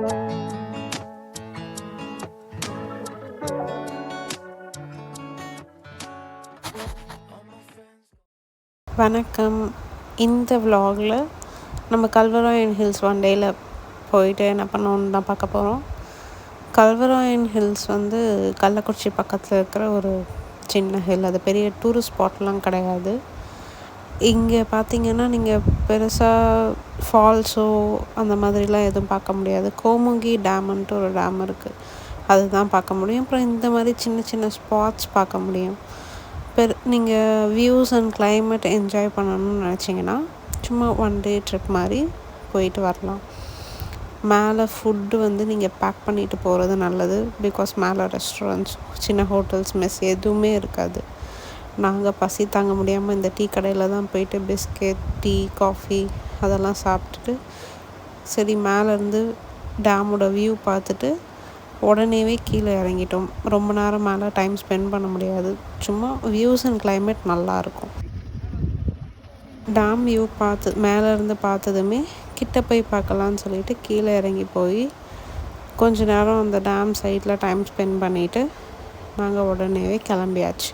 வணக்கம். இந்த vlogல நம்ம கல்வராயன் ஹில்ஸ் ஒன் டேயில் போயிட்டு என்ன பண்ணோன்னு தான் பார்க்க போகிறோம். கல்வராயன் ஹில்ஸ் வந்து கள்ளக்குறிச்சி பக்கத்தில் இருக்கிற ஒரு சின்ன ஹில். அது பெரிய டூரிஸ்ட் ஸ்பாட்லாம் கிடையாது. இங்கே பார்த்தீங்கன்னா நீங்கள் பெருசாக ஃபால்ஸோ அந்த மாதிரிலாம் எதுவும் பார்க்க முடியாது. கோமுகி டேமுன்ட்டு ஒரு டேம் இருக்குது, அதுதான் பார்க்க முடியும். அப்புறம் இந்த மாதிரி சின்ன சின்ன ஸ்பாட்ஸ் பார்க்க முடியும். நீங்கள் வியூஸ் அண்ட் கிளைமேட் என்ஜாய் பண்ணணும்னு நினச்சிங்கன்னா சும்மா ஒன் டே ட்ரிப் மாதிரி போயிட்டு வரலாம். மேலே ஃபுட்டு வந்து நீங்கள் பேக் பண்ணிட்டு போகிறது நல்லது. பிகாஸ் மேலே ரெஸ்டாரண்ட்ஸ், சின்ன ஹோட்டல்ஸ், மெஸ் எதுவுமே இருக்காது. நாங்கள் பசி தாங்க முடியாமல் இந்த டீ கடையில் தான் போயிட்டு பிஸ்கெட், டீ, காஃபி அதெல்லாம் சாப்பிட்டுட்டு சரி மேலேருந்து டேமோட வியூ பார்த்துட்டு உடனேவே கீழே இறங்கிட்டோம். ரொம்ப நேரம் மேலே டைம் ஸ்பெண்ட் பண்ண முடியாது. சும்மா வியூஸ் அண்ட் கிளைமேட் நல்லாயிருக்கும். டேம் வியூ மேலேருந்து பார்த்ததுமே கிட்ட போய் பார்க்கலான்னு சொல்லிட்டு கீழே இறங்கி போய் கொஞ்ச நேரம் அந்த டேம் சைடில் டைம் ஸ்பெண்ட் பண்ணிவிட்டு நாங்கள் உடனேவே கிளம்பியாச்சு.